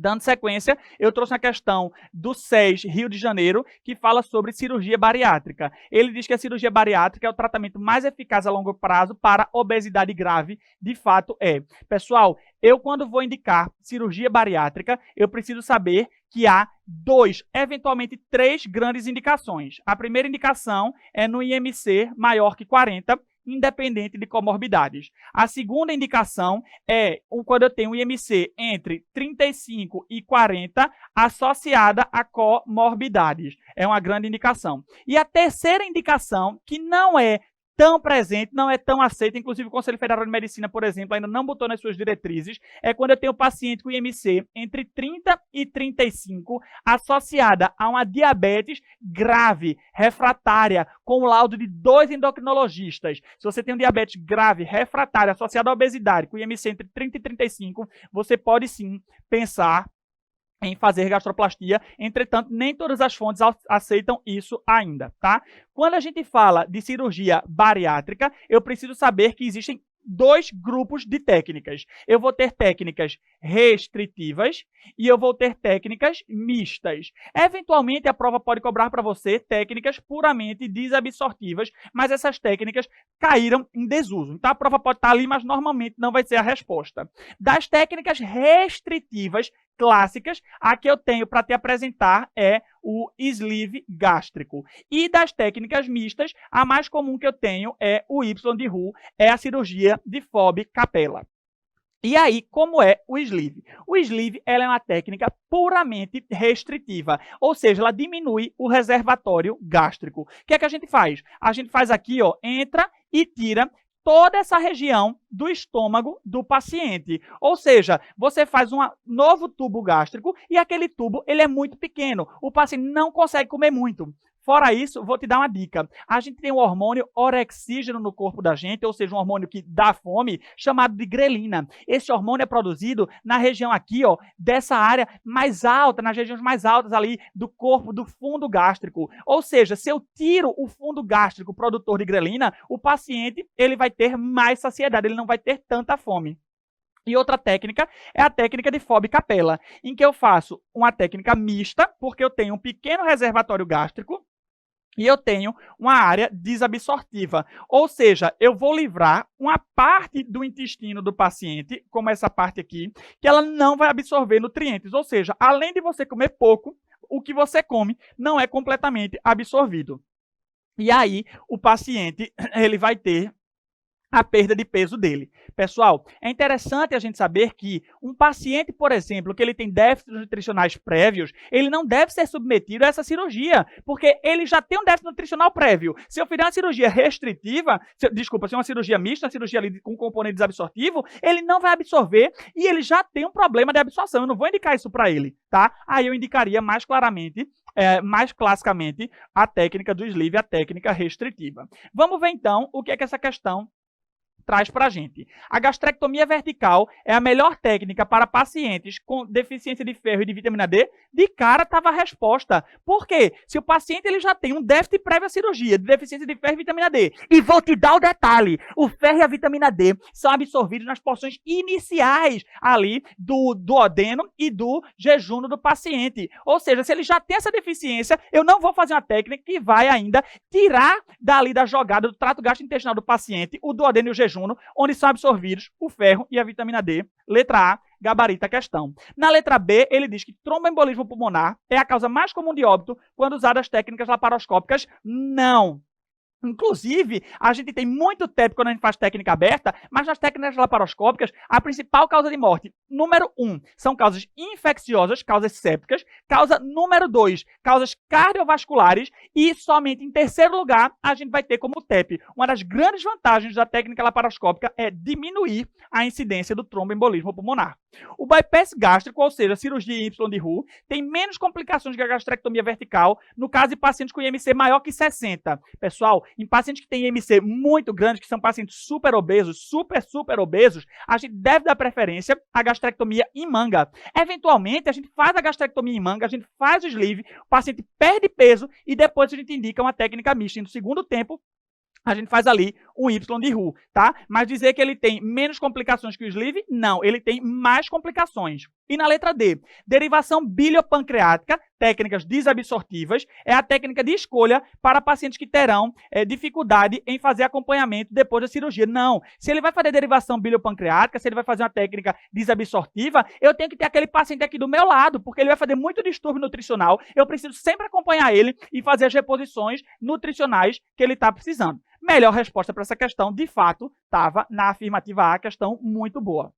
Dando sequência, eu trouxe a questão do SES Rio de Janeiro, que fala sobre cirurgia bariátrica. Ele diz que a cirurgia bariátrica é o tratamento mais eficaz a longo prazo para obesidade grave. De fato, é. Pessoal, eu quando vou indicar cirurgia bariátrica, eu preciso saber que há 2, eventualmente 3 grandes indicações. A primeira indicação é no IMC maior que 40, independente de comorbidades. A segunda indicação é quando eu tenho um IMC entre 35 e 40 associada a comorbidades. É uma grande indicação. E a terceira indicação, que não é tão presente, não é tão aceita, inclusive o Conselho Federal de Medicina, por exemplo, ainda não botou nas suas diretrizes, é quando eu tenho paciente com IMC entre 30 e 35 associada a uma diabetes grave, refratária, com laudo de 2 endocrinologistas. Se você tem um diabetes grave, refratária, associada à obesidade, com IMC entre 30 e 35, você pode sim pensar em fazer gastroplastia. Entretanto, nem todas as fontes aceitam isso ainda, tá? Quando a gente fala de cirurgia bariátrica, eu preciso saber que existem 2 grupos de técnicas. Eu vou ter técnicas restritivas e eu vou ter técnicas mistas. Eventualmente, a prova pode cobrar para você técnicas puramente desabsortivas, mas essas técnicas caíram em desuso. Então, a prova pode estar ali, mas normalmente não vai ser a resposta. Das técnicas restritivas clássicas, a que eu tenho para te apresentar é o sleeve gástrico. E das técnicas mistas, a mais comum que eu tenho é o Y de Roux, é a cirurgia de FOB Capella. E aí, como é o sleeve? O sleeve ela é uma técnica puramente restritiva, ou seja, ela diminui o reservatório gástrico. O que é que a gente faz? A gente faz aqui, ó, entra e tira toda essa região do estômago do paciente. Ou seja, você faz um novo tubo gástrico e aquele tubo ele é muito pequeno. O paciente não consegue comer muito. Fora isso, vou te dar uma dica. A gente tem um hormônio orexígeno no corpo da gente, ou seja, um hormônio que dá fome, chamado de grelina. Esse hormônio é produzido na região aqui, ó, dessa área mais alta, nas regiões mais altas ali do corpo, do fundo gástrico. Ou seja, se eu tiro o fundo gástrico produtor de grelina, o paciente ele vai ter mais saciedade, ele não vai ter tanta fome. E outra técnica é a técnica de FOB Capella, em que eu faço uma técnica mista, porque eu tenho um pequeno reservatório gástrico, e eu tenho uma área desabsortiva, ou seja, eu vou livrar uma parte do intestino do paciente, como essa parte aqui, que ela não vai absorver nutrientes, ou seja, além de você comer pouco, o que você come não é completamente absorvido. E aí, o paciente ele vai ter a perda de peso dele. Pessoal, é interessante a gente saber que um paciente, por exemplo, que ele tem déficits nutricionais prévios, ele não deve ser submetido a essa cirurgia, porque ele já tem um déficit nutricional prévio. Se eu fizer uma cirurgia restritiva, se uma cirurgia mista, uma cirurgia ali com componente desabsortivo, ele não vai absorver e ele já tem um problema de absorção. Eu não vou indicar isso para ele, tá? Aí eu indicaria mais claramente, mais classicamente, a técnica do sleeve, a técnica restritiva. Vamos ver então o que é que essa questão traz para a gente. A gastrectomia vertical é a melhor técnica para pacientes com deficiência de ferro e de vitamina D? De cara estava a resposta. Por quê? Se o paciente ele já tem um déficit prévio à cirurgia de deficiência de ferro e vitamina D, e vou te dar o detalhe, o ferro e a vitamina D são absorvidos nas porções iniciais ali do duodeno e do jejum do paciente. Ou seja, se ele já tem essa deficiência, eu não vou fazer uma técnica que vai ainda tirar dali da jogada do trato gastrointestinal do paciente o duodeno e o jejum, onde são absorvidos o ferro e a vitamina D. Letra A, gabarita a questão. Na letra B, ele diz que tromboembolismo pulmonar é a causa mais comum de óbito quando usadas técnicas laparoscópicas. Não. Inclusive, a gente tem muito TEP quando a gente faz técnica aberta, mas nas técnicas laparoscópicas, a principal causa de morte, número 1, são causas infecciosas, causas sépticas. Causa número 2, causas cardiovasculares. E somente em terceiro lugar, a gente vai ter como TEP. Uma das grandes vantagens da técnica laparoscópica é diminuir a incidência do tromboembolismo pulmonar. O bypass gástrico, ou seja, a cirurgia Y de Roux, tem menos complicações que a gastrectomia vertical no caso de pacientes com IMC maior que 60. Pessoal, em pacientes que têm IMC muito grande, que são pacientes super obesos, super obesos, a gente deve dar preferência à gastrectomia em manga. Eventualmente, a gente faz a gastrectomia em manga, a gente faz o sleeve, o paciente perde peso e depois a gente indica uma técnica mista. E no segundo tempo, a gente faz ali o Y de Roux, tá? Mas dizer que ele tem menos complicações que o sleeve, não, ele tem mais complicações. E na letra D, derivação biliopancreática, técnicas desabsortivas, é a técnica de escolha para pacientes que terão dificuldade em fazer acompanhamento depois da cirurgia. Não, se ele vai fazer derivação biliopancreática, se ele vai fazer uma técnica desabsortiva, eu tenho que ter aquele paciente aqui do meu lado, porque ele vai fazer muito distúrbio nutricional, eu preciso sempre acompanhar ele e fazer as reposições nutricionais que ele está precisando. Melhor resposta para essa questão, de fato, estava na afirmativa A, questão muito boa.